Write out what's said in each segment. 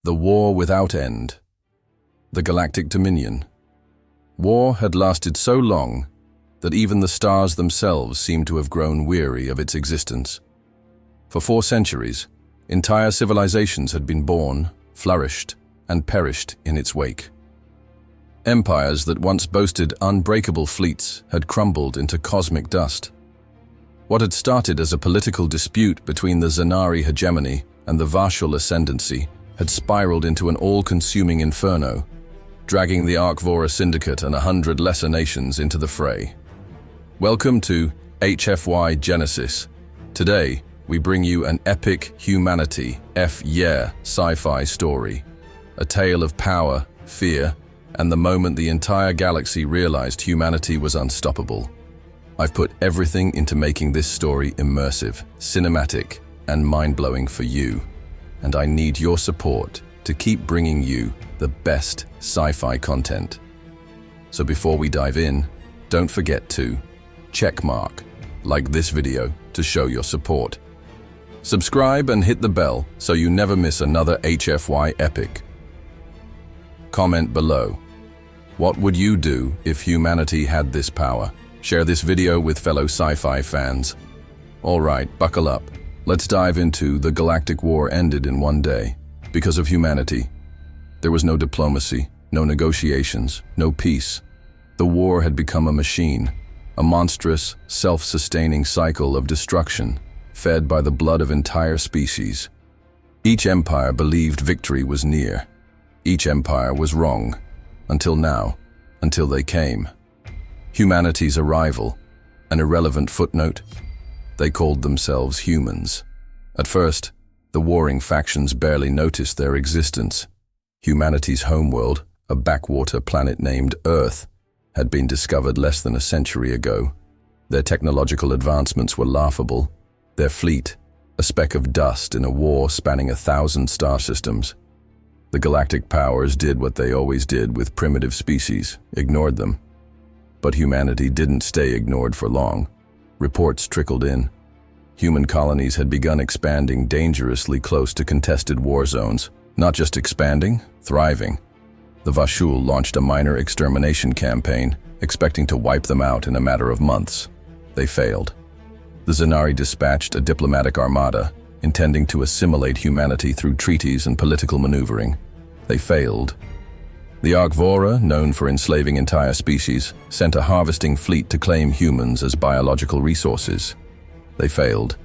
The war without end. The Galactic Dominion. War had lasted so long that even the stars themselves seemed to have grown weary of its existence. For 4 centuries, entire civilizations had been born, flourished, and perished in its wake. Empires that once boasted unbreakable fleets had crumbled into cosmic dust. What had started as a political dispute between the Zanari hegemony and the Vashul ascendancy had spiraled into an all-consuming inferno, dragging the Arkvora Syndicate and 100 lesser nations into the fray. Welcome to HFY Genesis. Today, we bring you an epic humanity, HFY Sci-Fi story. A tale of power, fear, and the moment the entire galaxy realized humanity was unstoppable. I've put everything into making this story immersive, cinematic, and mind-blowing for you. And I need your support to keep bringing you the best sci-fi content. So before we dive in, don't forget to checkmark, like this video to show your support. Subscribe and hit the bell so you never miss another HFY epic. Comment below. What would you do if humanity had this power? Share this video with fellow sci-fi fans. Alright, buckle up. Let's dive into the Galactic War ended in one day. Because of humanity. There was no diplomacy, no negotiations, no peace. The war had become a machine, a monstrous, self-sustaining cycle of destruction, fed by the blood of entire species. Each empire believed victory was near. Each empire was wrong. Until now, until they came. Humanity's arrival, an irrelevant footnote. They called themselves humans. At first, the warring factions barely noticed their existence. Humanity's homeworld, a backwater planet named Earth, had been discovered less than a century ago. Their technological advancements were laughable. Their fleet, a speck of dust in a war spanning 1,000 star systems. The galactic powers did what they always did with primitive species, ignored them. But humanity didn't stay ignored for long. Reports trickled in. Human colonies had begun expanding dangerously close to contested war zones. Not just expanding, thriving. The Vashul launched a minor extermination campaign, expecting to wipe them out in a matter of months. They failed. The Zanari dispatched a diplomatic armada, intending to assimilate humanity through treaties and political maneuvering. They failed. The Arkvora, known for enslaving entire species, sent a harvesting fleet to claim humans as biological resources. They failed.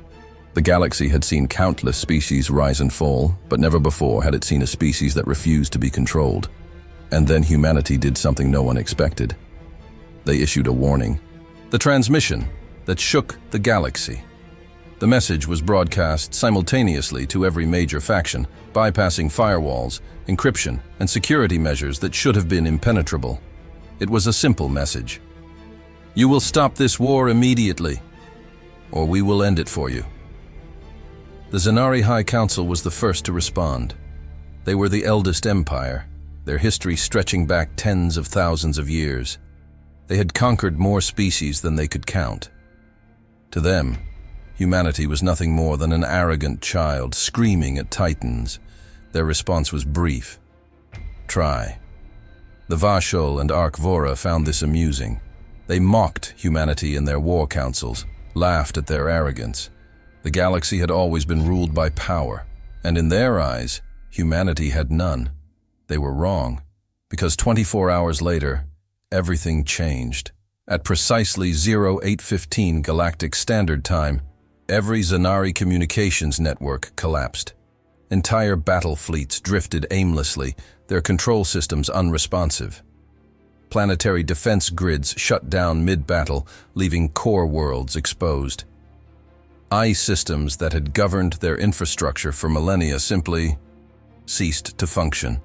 The galaxy had seen countless species rise and fall, but never before had it seen a species that refused to be controlled. And then humanity did something no one expected. They issued a warning. The transmission that shook the galaxy. The message was broadcast simultaneously to every major faction, bypassing firewalls, encryption, and security measures that should have been impenetrable. It was a simple message. You will stop this war immediately, or we will end it for you. The Zanari High Council was the first to respond. They were the eldest empire, their history stretching back tens of thousands of years. They had conquered more species than they could count. To them, humanity was nothing more than an arrogant child screaming at titans. Their response was brief. Try. The Vashul and Arkvora found this amusing. They mocked humanity in their war councils, laughed at their arrogance. The galaxy had always been ruled by power, and in their eyes, humanity had none. They were wrong, because 24 hours later, everything changed. At precisely 0815 Galactic Standard Time, every Zanari communications network collapsed. Entire battle fleets drifted aimlessly, their control systems unresponsive. Planetary defense grids shut down mid-battle, leaving core worlds exposed. AI systems that had governed their infrastructure for millennia simply ceased to function.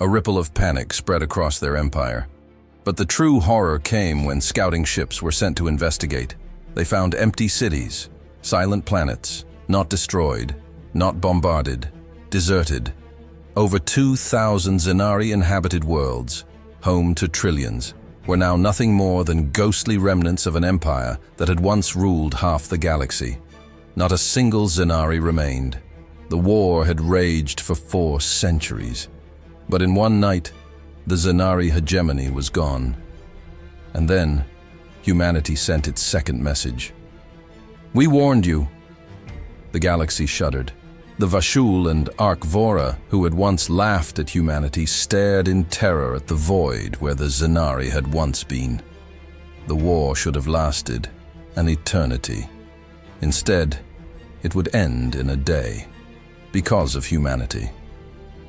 A ripple of panic spread across their empire. But the true horror came when scouting ships were sent to investigate. They found empty cities, silent planets, not destroyed, not bombarded, deserted. Over 2,000 Zanari-inhabited worlds, home to trillions, were now nothing more than ghostly remnants of an empire that had once ruled half the galaxy. Not a single Zanari remained. The war had raged for 4 centuries, but in one night, the Zanari hegemony was gone. And then, humanity sent its second message. "We warned you." The galaxy shuddered. The Vashul and Arkvora, who had once laughed at humanity, stared in terror at the void where the Zanari had once been. The war should have lasted an eternity. Instead, it would end in a day, because of humanity.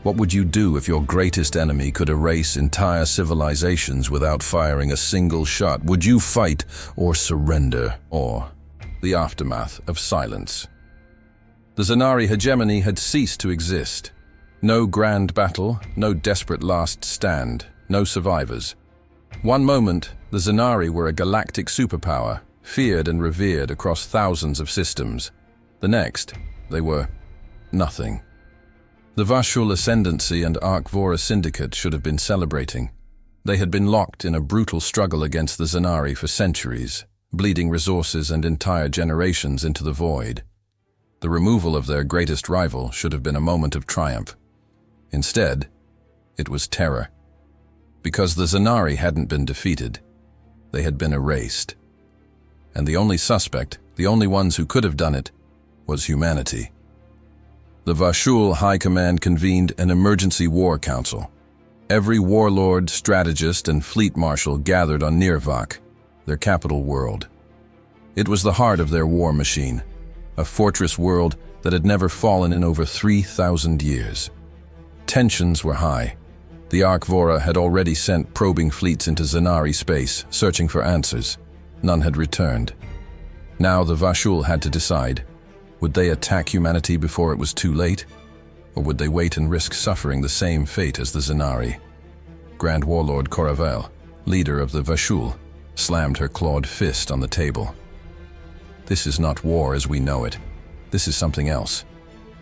What would you do if your greatest enemy could erase entire civilizations without firing a single shot? Would you fight or surrender? Or the aftermath of silence? The Zanari hegemony had ceased to exist. No grand battle, no desperate last stand, no survivors. One moment, the Zanari were a galactic superpower, feared and revered across thousands of systems. The next, they were nothing. The Vashul Ascendancy and Arkvora Syndicate should have been celebrating. They had been locked in a brutal struggle against the Zanari for centuries, bleeding resources and entire generations into the void. The removal of their greatest rival should have been a moment of triumph. Instead, it was terror. Because the Zanari hadn't been defeated, they had been erased. And the only suspect, the only ones who could have done it, was humanity. The Vashul High Command convened an emergency war council. Every warlord, strategist, and fleet marshal gathered on Nirvak, their capital world. It was the heart of their war machine, a fortress world that had never fallen in over 3,000 years. Tensions were high. The Arkvora had already sent probing fleets into Zanari space, searching for answers. None had returned. Now the Vashul had to decide. Would they attack humanity before it was too late? Or would they wait and risk suffering the same fate as the Zanari? Grand Warlord Koravel, leader of the Vashul, slammed her clawed fist on the table. This is not war as we know it. This is something else.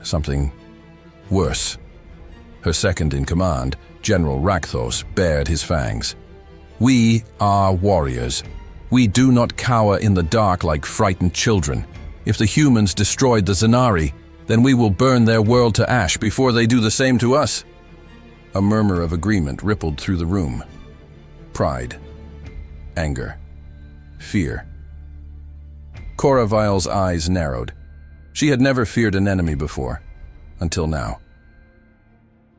Something worse. Her second in command, General Rakthos, bared his fangs. "We are warriors. We do not cower in the dark like frightened children. If the humans destroyed the Zanari, then we will burn their world to ash before they do the same to us." A murmur of agreement rippled through the room. Pride, anger, fear. Koravil's eyes narrowed. She had never feared an enemy before, until now.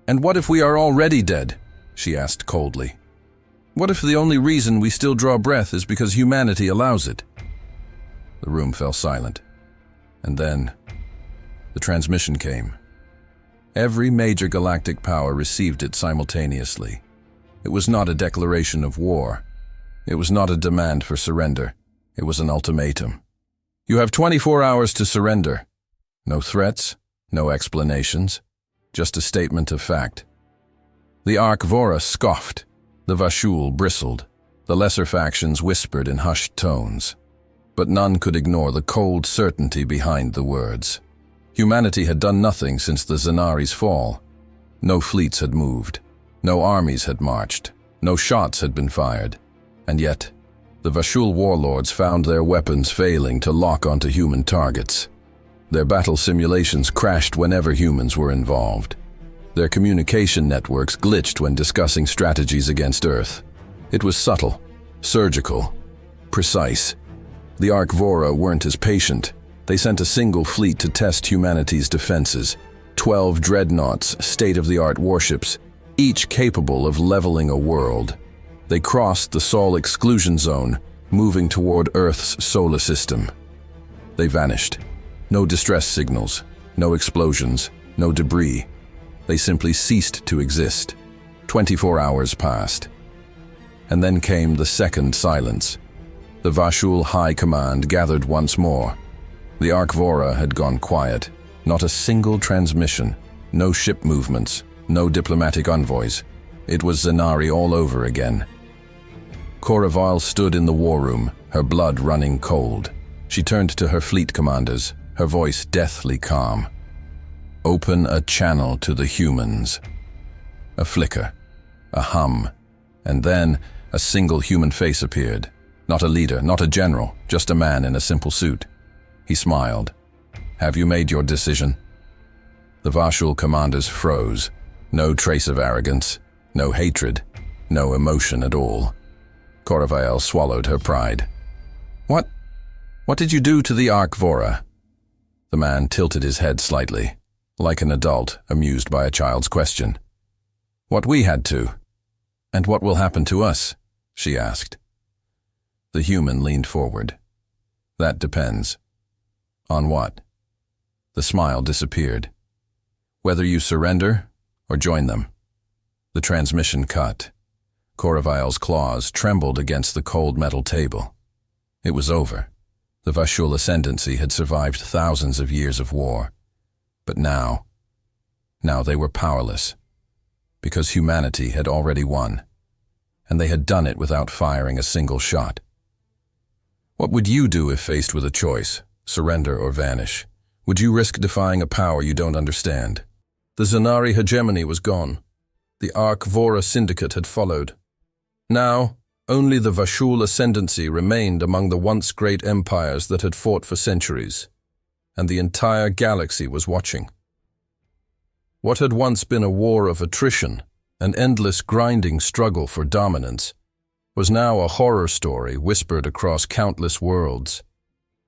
"And what if we are already dead?" she asked coldly. "What if the only reason we still draw breath is because humanity allows it?" The room fell silent. And then, the transmission came. Every major galactic power received it simultaneously. It was not a declaration of war. It was not a demand for surrender. It was an ultimatum. "You have 24 hours to surrender." No threats, no explanations, just a statement of fact. The Arkvora scoffed. The Vashul bristled. The lesser factions whispered in hushed tones. But none could ignore the cold certainty behind the words. Humanity had done nothing since the Zanari's fall. No fleets had moved. No armies had marched. No shots had been fired. And yet, the Vashul warlords found their weapons failing to lock onto human targets. Their battle simulations crashed whenever humans were involved. Their communication networks glitched when discussing strategies against Earth. It was subtle, surgical, precise. The Arkvora weren't as patient. They sent a single fleet to test humanity's defenses. 12 dreadnoughts, state-of-the-art warships, each capable of leveling a world. They crossed the Sol exclusion zone, moving toward Earth's solar system. They vanished. No distress signals, no explosions, no debris. They simply ceased to exist. 24 hours passed. And then came the second silence. The Vashul High Command gathered once more. The Arkvora had gone quiet. Not a single transmission, no ship movements, no diplomatic envoys. It was Zanari all over again. Koraval stood in the war room, her blood running cold. She turned to her fleet commanders, her voice deathly calm. "Open a channel to the humans." A flicker, a hum, and then a single human face appeared. Not a leader, not a general, just a man in a simple suit. He smiled. "Have you made your decision?" The Vashul commanders froze. No trace of arrogance, no hatred, no emotion at all. Coravael swallowed her pride. What did you do to the Ark Vora? The man tilted his head slightly, like an adult amused by a child's question. What we had to. And what will happen to us? She asked. The human leaned forward. That depends. On what? The smile disappeared. Whether you surrender or join them. The transmission cut. Coravael's claws trembled against the cold metal table. It was over. The Vashul ascendancy had survived thousands of years of war. But now they were powerless. Because humanity had already won. And they had done it without firing a single shot. What would you do if faced with a choice, surrender or vanish? Would you risk defying a power you don't understand? The Zanari hegemony was gone. The Ark Vora syndicate had followed. Now, only the Vashul ascendancy remained among the once great empires that had fought for centuries, and the entire galaxy was watching. What had once been a war of attrition, an endless grinding struggle for dominance, was now a horror story whispered across countless worlds.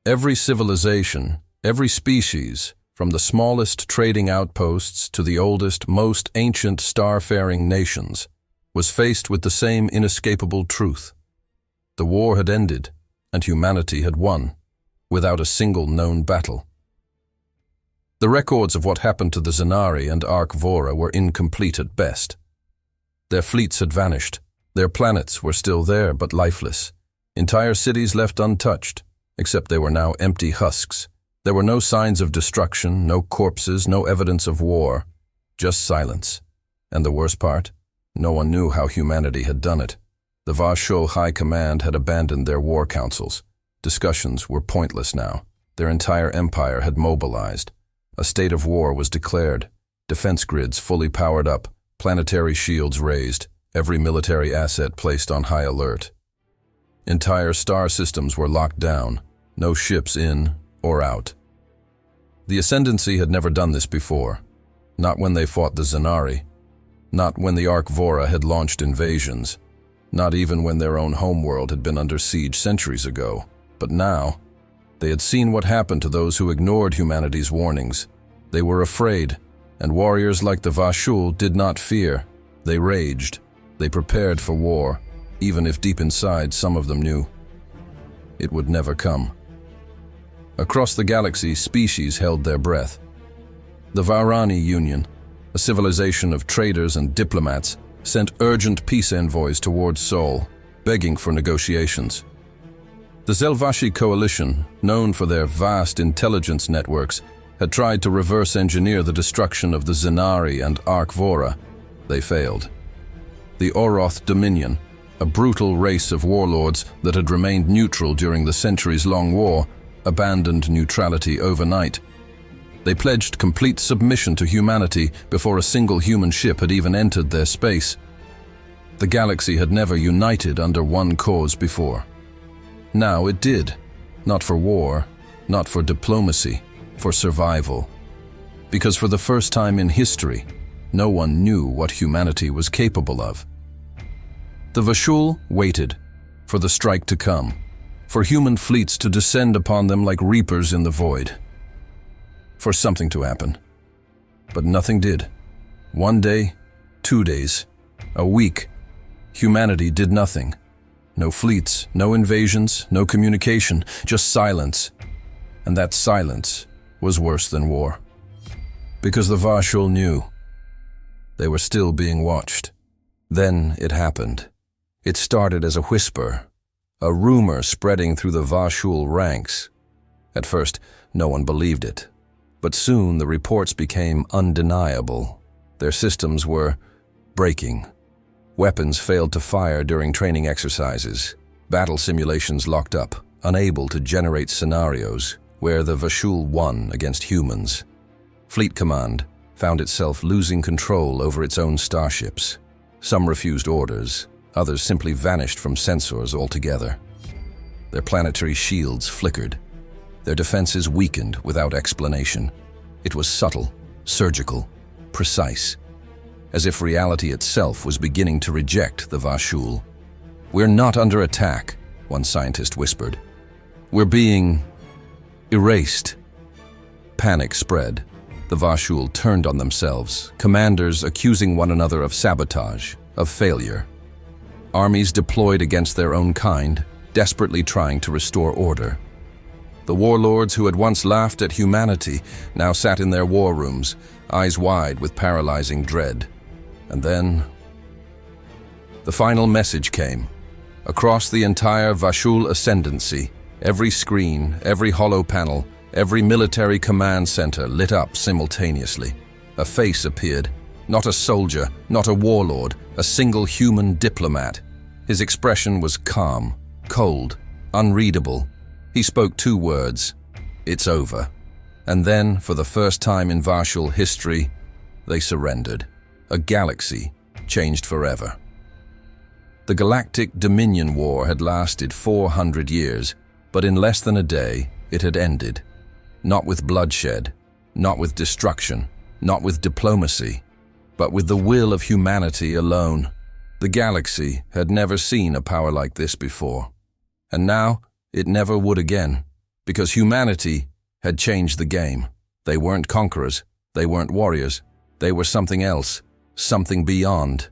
Every civilization, every species, from the smallest trading outposts to the oldest, most ancient star-faring nations, was faced with the same inescapable truth. The war had ended, and humanity had won, without a single known battle. The records of what happened to the Zanari and Ark Vora were incomplete at best. Their fleets had vanished. Their planets were still there, but lifeless. Entire cities left untouched, except they were now empty husks. There were no signs of destruction, no corpses, no evidence of war, just silence. And the worst part? No one knew how humanity had done it. The Vashul High Command had abandoned their war councils. Discussions were pointless now. Their entire empire had mobilized. A state of war was declared. Defense grids fully powered up, planetary shields raised, every military asset placed on high alert. Entire star systems were locked down, no ships in or out. The Ascendancy had never done this before. Not when they fought the Zanari. Not when the Ark Vora had launched invasions. Not even when their own homeworld had been under siege centuries ago. But now, they had seen what happened to those who ignored humanity's warnings. They were afraid, and warriors like the Vashul did not fear. They raged. They prepared for war, even if deep inside some of them knew it would never come. Across the galaxy, species held their breath. The Varani Union, a civilization of traders and diplomats, sent urgent peace envoys towards Sol, begging for negotiations. The Zelvashi coalition, known for their vast intelligence networks, had tried to reverse engineer the destruction of the Zanari and Ark Vora. They failed. The Oroth Dominion, a brutal race of warlords that had remained neutral during the centuries-long war, abandoned neutrality overnight. They pledged complete submission to humanity before a single human ship had even entered their space. The galaxy had never united under one cause before. Now it did, not for war, not for diplomacy, for survival. Because for the first time in history, no one knew what humanity was capable of. The Vashul waited for the strike to come, for human fleets to descend upon them like reapers in the void. For something to happen. But nothing did. 1 day, 2 days, a week, humanity did nothing. No fleets, no invasions, no communication, just silence. And that silence was worse than war. Because the Vashul knew. They were still being watched. Then it happened. It started as a whisper, a rumor spreading through the Vashul ranks. At first, no one believed it. But soon the reports became undeniable. Their systems were breaking. Weapons failed to fire during training exercises. Battle simulations locked up, unable to generate scenarios where the Vashul won against humans. Fleet Command found itself losing control over its own starships. Some refused orders, others simply vanished from sensors altogether. Their planetary shields flickered. Their defenses weakened without explanation. It was subtle, surgical, precise, as if reality itself was beginning to reject the Vashul. "We're not under attack," one scientist whispered. "We're being erased." Panic spread. The Vashul turned on themselves, commanders accusing one another of sabotage, of failure. Armies deployed against their own kind, desperately trying to restore order. The warlords who had once laughed at humanity now sat in their war rooms, eyes wide with paralyzing dread. And then the final message came. Across the entire Vashul ascendancy, every screen, every hollow panel, every military command center lit up simultaneously. A face appeared, not a soldier, not a warlord, a single human diplomat. His expression was calm, cold, unreadable. He spoke 2 words: "It's over." And then, for the first time in Vashul history, they surrendered. A galaxy changed forever. The Galactic Dominion War had lasted 400 years, but in less than a day, it had ended. Not with bloodshed, not with destruction, not with diplomacy, but with the will of humanity alone. The galaxy had never seen a power like this before. And now, it never would again, because humanity had changed the game. They weren't conquerors, they weren't warriors, they were something else, something beyond.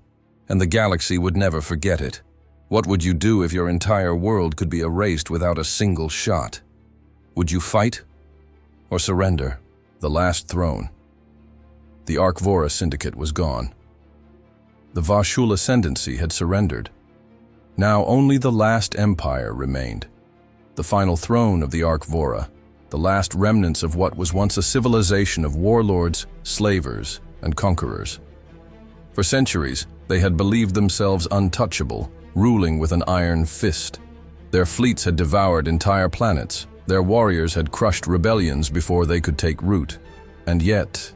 And the galaxy would never forget it. What would you do if your entire world could be erased without a single shot? Would you fight or surrender? The last throne. The Ark-Vora Syndicate was gone. The Vashul Ascendancy had surrendered. Now only the last empire remained. The final throne of the Ark-Vora, the last remnants of what was once a civilization of warlords, slavers, and conquerors. For centuries, they had believed themselves untouchable, ruling with an iron fist. Their fleets had devoured entire planets. Their warriors had crushed rebellions before they could take root. And yet,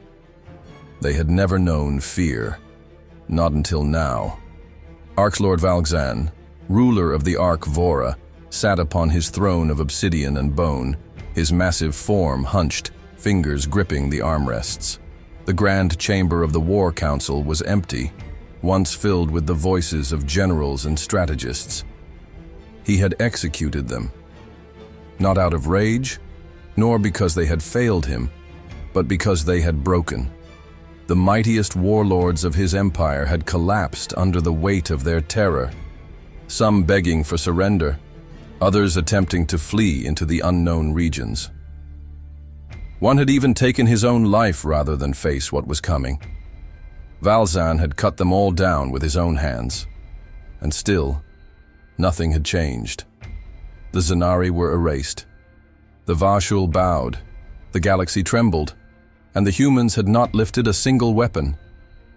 they had never known fear. Not until now. Archlord Valxan, ruler of the Ark-Vora, sat upon his throne of obsidian and bone, his massive form hunched, fingers gripping the armrests. The grand chamber of the War Council was empty, once filled with the voices of generals and strategists. He had executed them, not out of rage, nor because they had failed him, but because they had broken. The mightiest warlords of his empire had collapsed under the weight of their terror, some begging for surrender, others attempting to flee into the unknown regions. One had even taken his own life rather than face what was coming. Valxan had cut them all down with his own hands. And still, nothing had changed. The Zanari were erased. The Vashul bowed. The galaxy trembled. And the humans had not lifted a single weapon.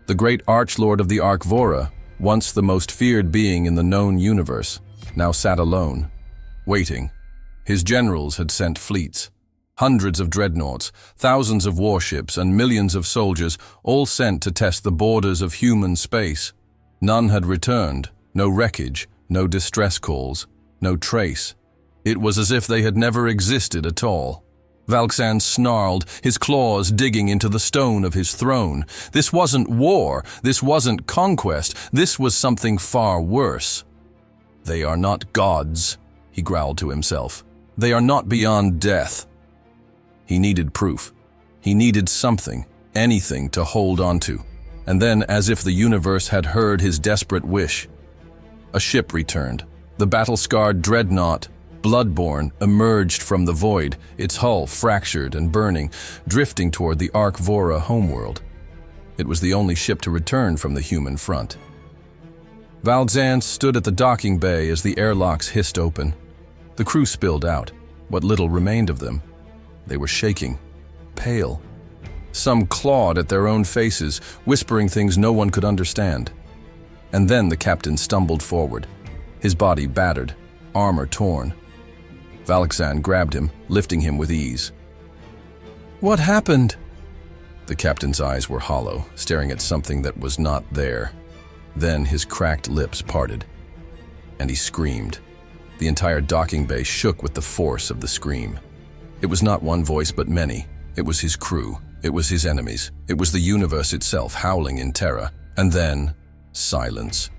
The great Archlord of the Ark-Vora, once the most feared being in the known universe, now sat alone, waiting. His generals had sent fleets. Hundreds of dreadnoughts, thousands of warships, and millions of soldiers, all sent to test the borders of human space. None had returned, no wreckage, no distress calls, no trace. It was as if they had never existed at all. Valxan snarled, his claws digging into the stone of his throne. This wasn't war, this wasn't conquest, this was something far worse. "They are not gods," he growled to himself. "They are not beyond death." He needed proof. He needed something, anything to hold on to. And then, as if the universe had heard his desperate wish, a ship returned. The battle-scarred dreadnought, Bloodborne, emerged from the void, its hull fractured and burning, drifting toward the Ark-Vora homeworld. It was the only ship to return from the human front. Valxan stood at the docking bay as the airlocks hissed open. The crew spilled out, what little remained of them. They were shaking, pale. Some clawed at their own faces, whispering things no one could understand. And then the captain stumbled forward, his body battered, armor torn. Valxan grabbed him, lifting him with ease. "What happened?" The captain's eyes were hollow, staring at something that was not there. Then his cracked lips parted, and he screamed. The entire docking bay shook with the force of the scream. It was not one voice but many. It was his crew, It was his enemies. It was the universe itself howling in terror. And then, silence.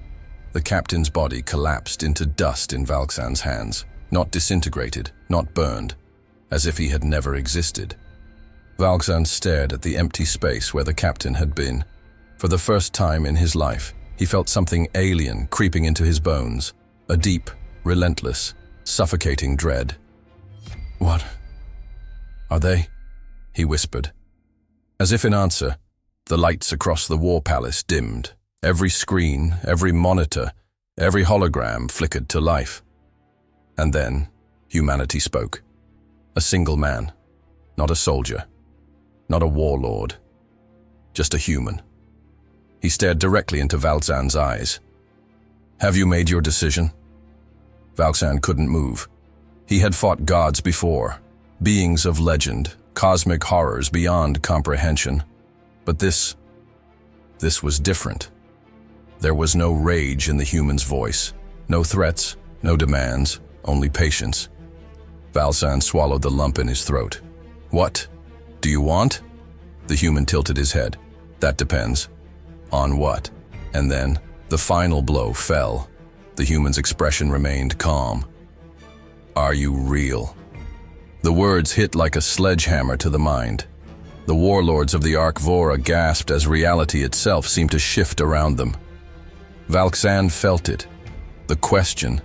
The captain's body collapsed into dust in Valxan's hands, not disintegrated, not burned, as if he had never existed. Valxan stared at the empty space where the captain had been. For the first time in his life, he felt something alien creeping into his bones, a deep, relentless, suffocating dread. "What are they?" he whispered. As if in answer, the lights across the war palace dimmed. Every screen, every monitor, every hologram flickered to life. And then, humanity spoke. A single man, not a soldier, not a warlord, just a human. He stared directly into Valxan's eyes. "Have you made your decision?" Valxan couldn't move. He had fought gods before, beings of legend, cosmic horrors beyond comprehension. But this was different. There was no rage in the human's voice, no threats, no demands, only patience. Valxan swallowed the lump in his throat. "What do you want?" The human tilted his head. "That depends. On what?" And then, the final blow fell. The human's expression remained calm. "Are you real?" The words hit like a sledgehammer to the mind. The warlords of the Ark-Vora gasped as reality itself seemed to shift around them. Valxan felt it. The question.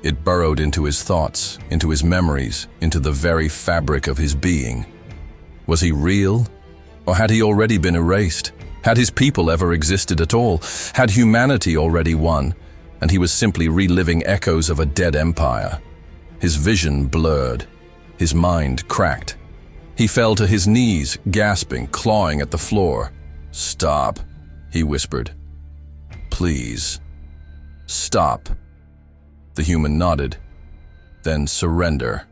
It burrowed into his thoughts, into his memories, into the very fabric of his being. Was he real? Or had he already been erased? Had his people ever existed at all? Had humanity already won, and he was simply reliving echoes of a dead empire? His vision blurred. His mind cracked. He fell to his knees, gasping, clawing at the floor. "Stop," he whispered. "Please, stop." The human nodded. "Then surrender."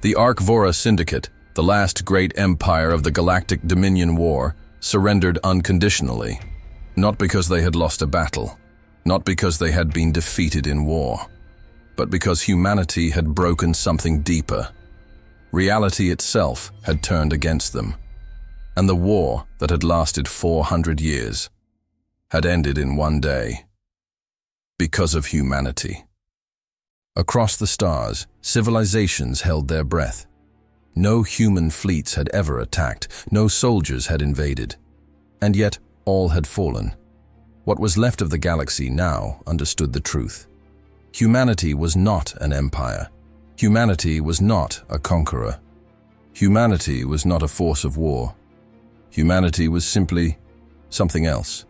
The Ark-Vora Syndicate, the last great empire of the Galactic Dominion War, surrendered unconditionally, not because they had lost a battle, not because they had been defeated in war, but because humanity had broken something deeper. Reality itself had turned against them, and the war that had lasted 400 years had ended in one day. Because of humanity. Across the stars, civilizations held their breath. No human fleets had ever attacked, no soldiers had invaded, and yet all had fallen. What was left of the galaxy now understood the truth. Humanity was not an empire. Humanity was not a conqueror. Humanity was not a force of war. Humanity was simply something else.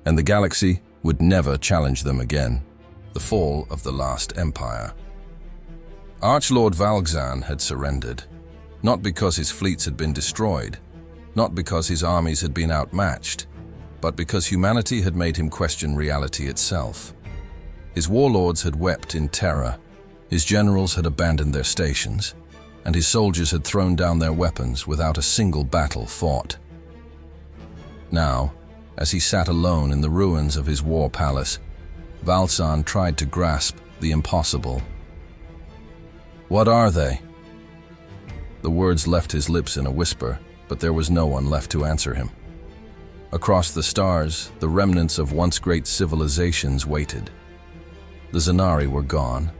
And the galaxy would never challenge them again. The fall of the last empire. Archlord Valxan had surrendered, not because his fleets had been destroyed, not because his armies had been outmatched, but because humanity had made him question reality itself. His warlords had wept in terror, his generals had abandoned their stations, and his soldiers had thrown down their weapons without a single battle fought. Now, as he sat alone in the ruins of his war palace, Valxan tried to grasp the impossible. "What are they?" The words left his lips in a whisper, but there was no one left to answer him. Across the stars, the remnants of once great civilizations waited. The Zanari were gone.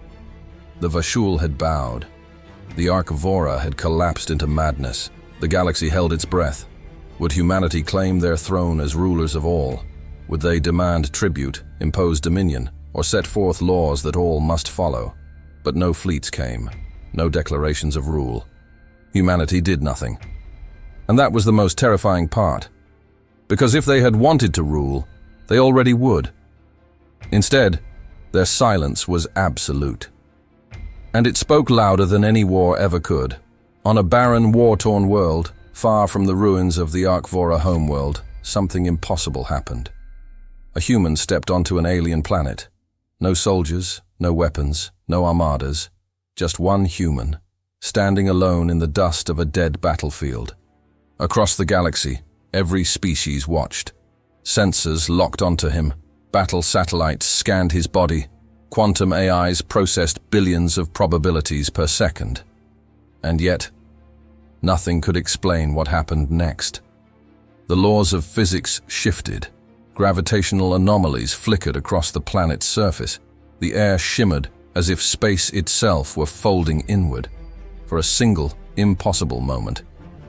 The Vashul had bowed. The Ark-Vora had collapsed into madness. The galaxy held its breath. Would humanity claim their throne as rulers of all? Would they demand tribute, impose dominion, or set forth laws that all must follow? But no fleets came, no declarations of rule. Humanity did nothing. And that was the most terrifying part. Because if they had wanted to rule, they already would. Instead, their silence was absolute. And it spoke louder than any war ever could. On a barren, war-torn world, far from the ruins of the Ark-Vora homeworld, something impossible happened. A human stepped onto an alien planet. No soldiers, no weapons, no armadas, just one human, standing alone in the dust of a dead battlefield. Across the galaxy, every species watched. Sensors locked onto him, battle satellites scanned his body, quantum AIs processed billions of probabilities per second. And yet, Nothing could explain what happened next. The laws of physics shifted. Gravitational anomalies flickered across the planet's surface. The air shimmered as if space itself were folding inward. For a single, impossible moment,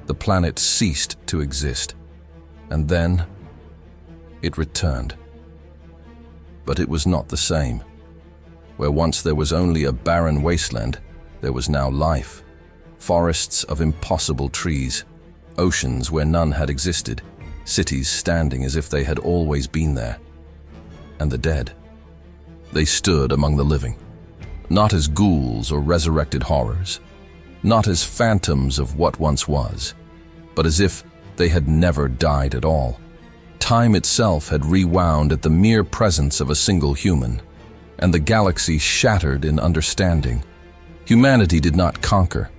the planet ceased to exist. And then, it returned. But it was not the same. Where once there was only a barren wasteland, there was now life. Forests of impossible trees, oceans where none had existed, cities standing as if they had always been there. And the dead. They stood among the living, not as ghouls or resurrected horrors, not as phantoms of what once was, but as if they had never died at all. Time itself had rewound at the mere presence of a single human, and the galaxy shattered in understanding. Humanity did not conquer.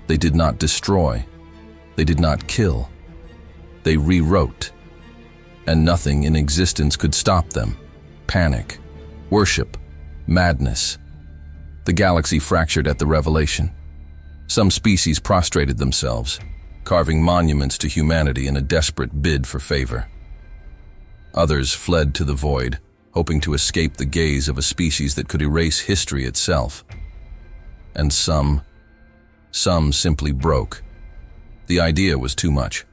They did not destroy. They did not kill. They rewrote, and nothing in existence could stop them. Panic, worship, madness. The galaxy fractured at the revelation. Some species prostrated themselves, carving monuments to humanity in a desperate bid for favor. Others fled to the void, hoping to escape the gaze of a species that could erase history itself. And some simply broke. The idea was too much,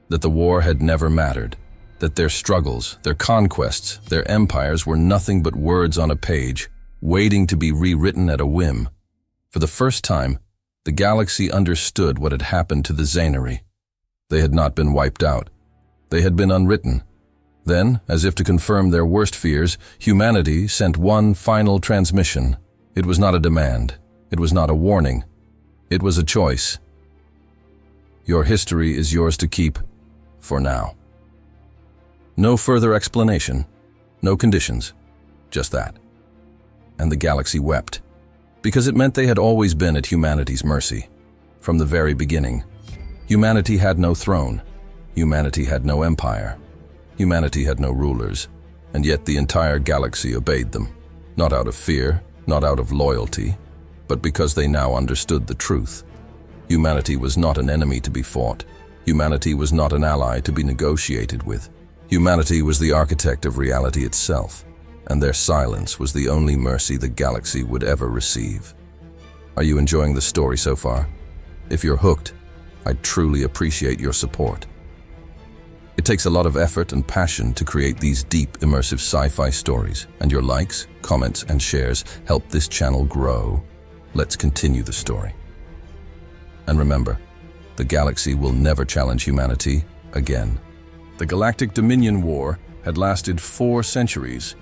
that the war had never mattered, that their struggles, their conquests, their empires were nothing but words on a page, waiting to be rewritten at a whim. For the first time, the galaxy understood what had happened to the Xanari. They had not been wiped out. They had been unwritten. Then, as if to confirm their worst fears, humanity sent one final transmission. It was not a demand. It was not a warning. It was a choice. Your history is yours to keep, for now. No further explanation, no conditions, just that. And the galaxy wept, because it meant they had always been at humanity's mercy. From the very beginning, humanity had no throne. Humanity had no empire. Humanity had no rulers, and yet the entire galaxy obeyed them, not out of fear, not out of loyalty, but because they now understood the truth. Humanity was not an enemy to be fought. Humanity was not an ally to be negotiated with. Humanity was the architect of reality itself, and their silence was the only mercy the galaxy would ever receive. Are you enjoying the story so far? If you're hooked, I truly appreciate your support. It takes a lot of effort and passion to create these deep, immersive sci-fi stories, and your likes, comments, and shares help this channel grow. Let's continue the story. And remember, the galaxy will never challenge humanity again. The Galactic Dominion War had lasted 4 centuries.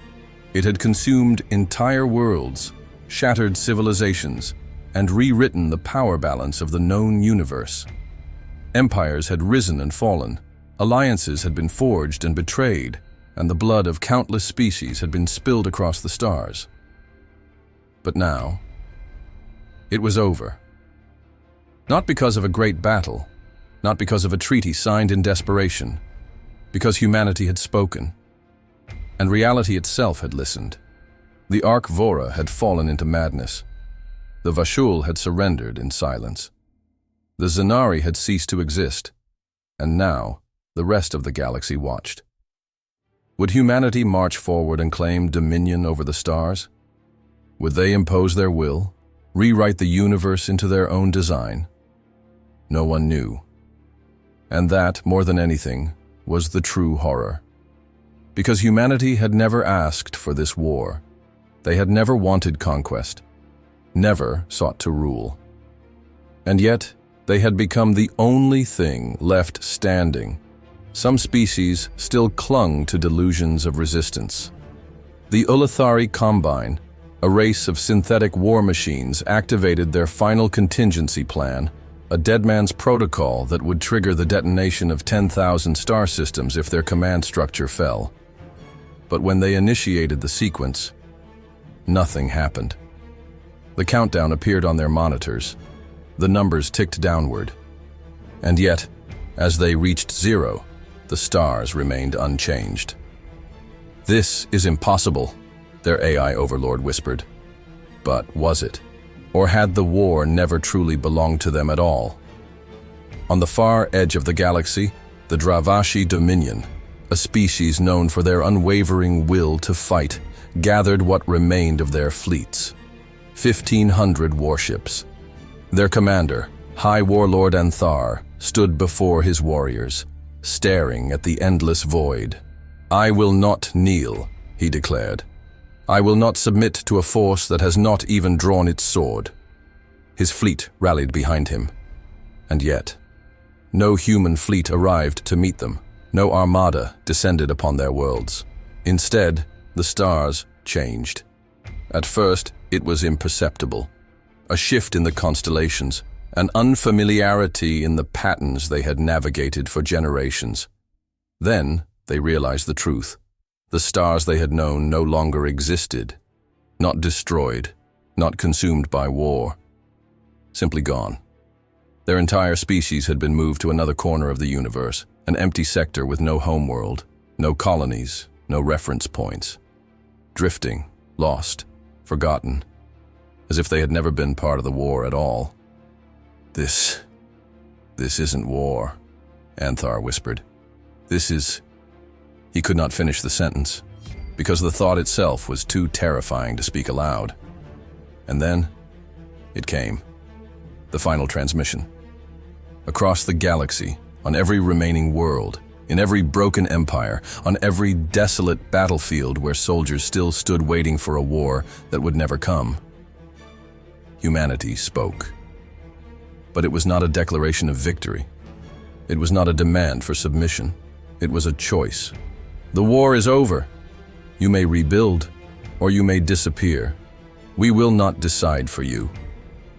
It had consumed entire worlds, shattered civilizations, and rewritten the power balance of the known universe. Empires had risen and fallen. Alliances had been forged and betrayed, and the blood of countless species had been spilled across the stars. But now, it was over. Not because of a great battle, not because of a treaty signed in desperation, because humanity had spoken, and reality itself had listened. The Ark Vora had fallen into madness. The Vashul had surrendered in silence. The Xanari had ceased to exist, and now, the rest of the galaxy watched. Would humanity march forward and claim dominion over the stars? Would they impose their will, rewrite the universe into their own design? No one knew. And that, more than anything, was the true horror. Because humanity had never asked for this war. They had never wanted conquest, never sought to rule. And yet, they had become the only thing left standing. Some species still clung to delusions of resistance. The Ulathari Combine, a race of synthetic war machines, activated their final contingency plan, a dead man's protocol that would trigger the detonation of 10,000 star systems if their command structure fell. But when they initiated the sequence, nothing happened. The countdown appeared on their monitors. The numbers ticked downward. And yet, as they reached 0, the stars remained unchanged. "This is impossible," their AI overlord whispered. But was it? Or had the war never truly belonged to them at all? On the far edge of the galaxy, the Dravaschi Dominion, a species known for their unwavering will to fight, gathered what remained of their fleets. 1,500 warships. Their commander, High Warlord Anthar, stood before his warriors, staring at the endless void. "I will not kneel," he declared. "I will not submit to a force that has not even drawn its sword." His fleet rallied behind him. And yet, no human fleet arrived to meet them. No armada descended upon their worlds. Instead, the stars changed. At first, it was imperceptible. A shift in the constellations, an unfamiliarity in the patterns they had navigated for generations. Then, they realized the truth. The stars they had known no longer existed. Not destroyed, not consumed by war. Simply gone. Their entire species had been moved to another corner of the universe, an empty sector with no homeworld, no colonies, no reference points. Drifting, lost, forgotten, as if they had never been part of the war at all. This isn't war," Anthar whispered. He could not finish the sentence, because the thought itself was too terrifying to speak aloud. And then, it came. The final transmission. Across the galaxy, on every remaining world, in every broken empire, on every desolate battlefield where soldiers still stood waiting for a war that would never come, humanity spoke. But it was not a declaration of victory. It was not a demand for submission. It was a choice. "The war is over. You may rebuild, or you may disappear. We will not decide for you."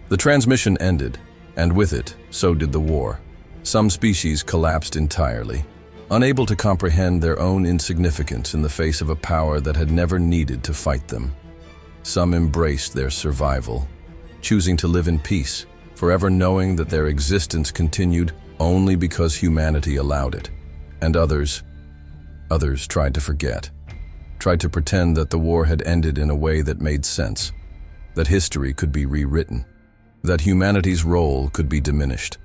The transmission ended, and with it, so did the war. Some species collapsed entirely, unable to comprehend their own insignificance in the face of a power that had never needed to fight them. Some embraced their survival, choosing to live in peace, forever knowing that their existence continued only because humanity allowed it. And others tried to forget, tried to pretend that the war had ended in a way that made sense, that history could be rewritten, that humanity's role could be diminished.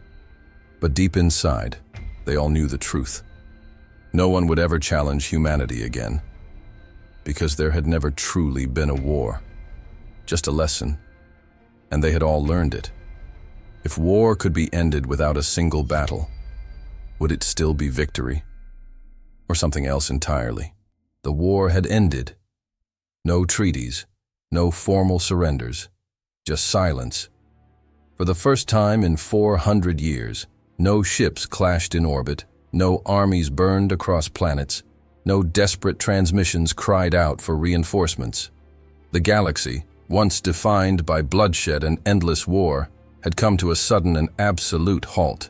But deep inside, they all knew the truth. No one would ever challenge humanity again, because there had never truly been a war, just a lesson, and they had all learned it. If war could be ended without a single battle, would it still be victory? Or something else entirely? The war had ended. No treaties, no formal surrenders, just silence. For the first time in 400 years, no ships clashed in orbit, no armies burned across planets, no desperate transmissions cried out for reinforcements. The galaxy, once defined by bloodshed and endless war, had come to a sudden and absolute halt,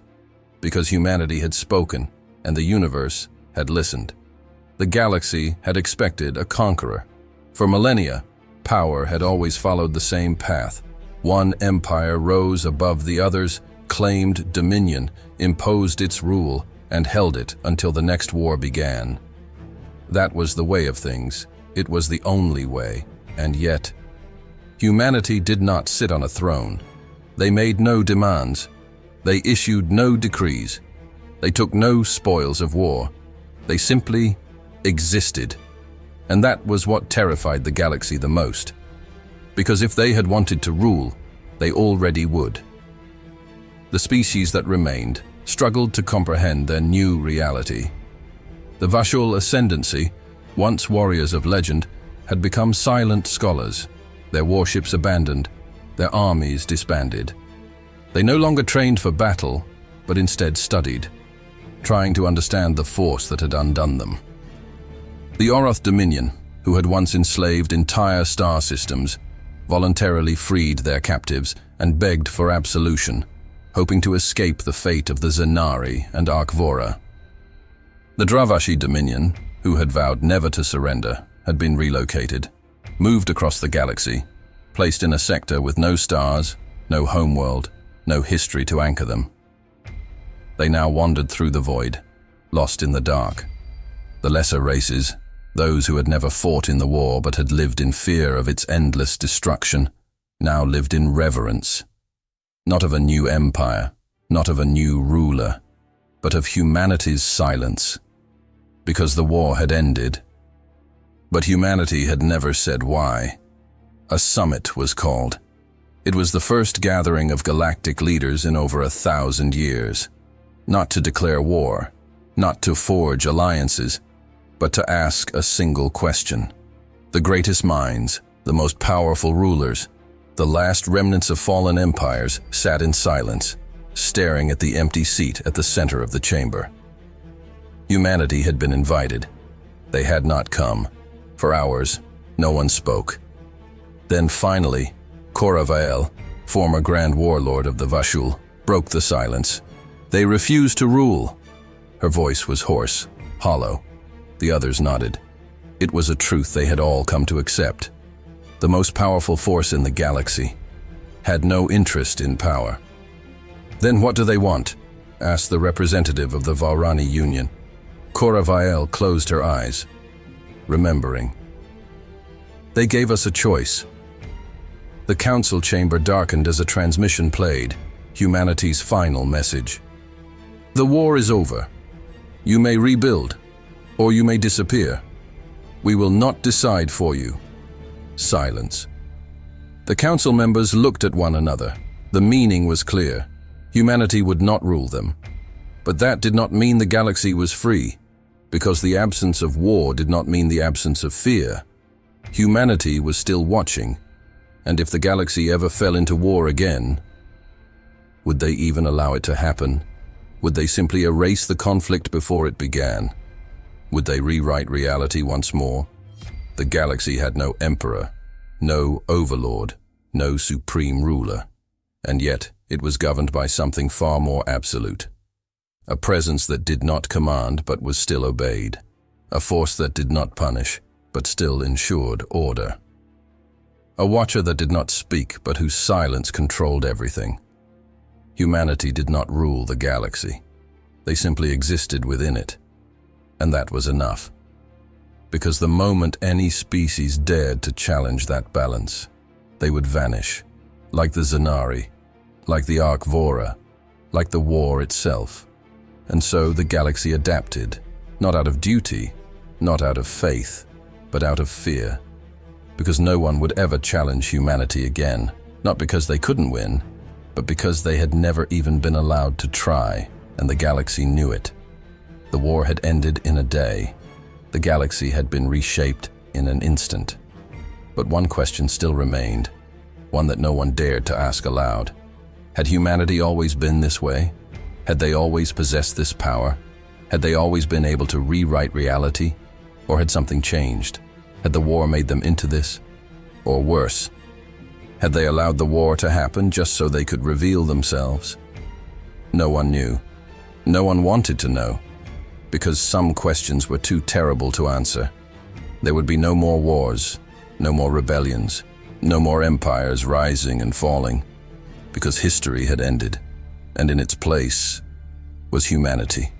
because humanity had spoken and the universe had listened. The galaxy had expected a conqueror. For millennia, power had always followed the same path. One empire rose above the others, claimed dominion, imposed its rule, and held it until the next war began. That was the way of things. It was the only way. And yet, humanity did not sit on a throne. They made no demands. They issued no decrees. They took no spoils of war. They simply existed. And that was what terrified the galaxy the most. Because if they had wanted to rule, they already would. The species that remained struggled to comprehend their new reality. The Vashul Ascendancy, once warriors of legend, had become silent scholars, their warships abandoned, their armies disbanded. They no longer trained for battle, but instead studied, trying to understand the force that had undone them. The Oroth Dominion, who had once enslaved entire star systems, voluntarily freed their captives and begged for absolution, hoping to escape the fate of the Zenari and Arkvora. The Dravaschi Dominion, who had vowed never to surrender, had been relocated, moved across the galaxy, placed in a sector with no stars, no homeworld, no history to anchor them. They now wandered through the void, lost in the dark. The lesser races, those who had never fought in the war but had lived in fear of its endless destruction, now lived in reverence, not of a new empire, not of a new ruler, but of humanity's silence, because the war had ended. But humanity had never said why. A summit was called. It was the first gathering of galactic leaders in over 1,000 years, not to declare war, not to forge alliances, but to ask a single question. The greatest minds, the most powerful rulers, the last remnants of fallen empires sat in silence, staring at the empty seat at the center of the chamber. Humanity had been invited. They had not come. For hours, no one spoke. Then finally, Koravael, former Grand Warlord of the Vashul, broke the silence. They refused to rule. Her voice was hoarse, hollow. The others nodded. It was a truth they had all come to accept. The most powerful force in the galaxy had no interest in power. "Then what do they want?" asked the representative of the Vaurani Union. Koravael closed her eyes, remembering. "They gave us a choice." The council chamber darkened as a transmission played, humanity's final message. "The war is over. You may rebuild, or you may disappear. We will not decide for you." Silence. The council members looked at one another. The meaning was clear. Humanity would not rule them. But that did not mean the galaxy was free, because the absence of war did not mean the absence of fear. Humanity was still watching, and if the galaxy ever fell into war again, would they even allow it to happen? Would they simply erase the conflict before it began? Would they rewrite reality once more? The galaxy had no emperor, no overlord, no supreme ruler, and yet it was governed by something far more absolute. A presence that did not command but was still obeyed. A force that did not punish but still ensured order. A watcher that did not speak but whose silence controlled everything. Humanity did not rule the galaxy. They simply existed within it. And that was enough. Because the moment any species dared to challenge that balance, they would vanish, like the Zanari, like the Ark-Vora, like the war itself. And so the galaxy adapted, not out of duty, not out of faith, but out of fear. Because no one would ever challenge humanity again, not because they couldn't win, but because they had never even been allowed to try, and the galaxy knew it. The war had ended in a day. The galaxy had been reshaped in an instant. But one question still remained, one that no one dared to ask aloud. Had humanity always been this way? Had they always possessed this power? Had they always been able to rewrite reality? Or had something changed? Had the war made them into this? Or worse, had they allowed the war to happen just so they could reveal themselves? No one knew. No one wanted to know, because some questions were too terrible to answer. There would be no more wars, no more rebellions, no more empires rising and falling, because history had ended, and in its place was humanity.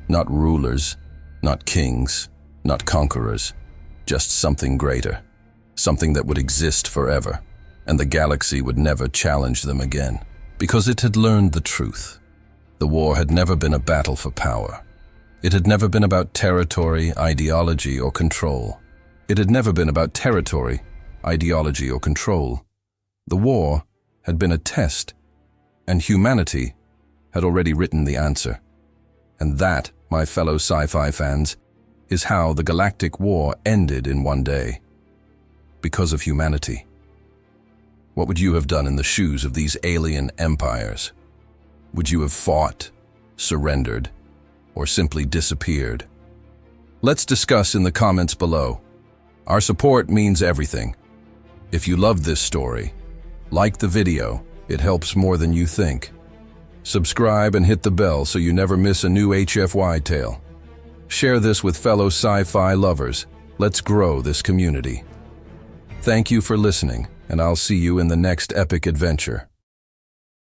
Not rulers, not kings, not conquerors, just something greater, something that would exist forever, and the galaxy would never challenge them again, because it had learned the truth. The war had never been a battle for power. It had never been about territory, ideology, or control. It had never been about territory, ideology, or control. The war had been a test, and humanity had already written the answer. And that, my fellow sci-fi fans, is how the Galactic War ended in one day. Because of humanity. What would you have done in the shoes of these alien empires? Would you have fought, surrendered, or simply disappeared? Let's discuss in the comments below. Our support means everything. If you loved this story, like the video. It helps more than you think. Subscribe and hit the bell so you never miss a new HFY tale. Share this with fellow sci-fi lovers. Let's grow this community. Thank you for listening, and I'll see you in the next epic adventure.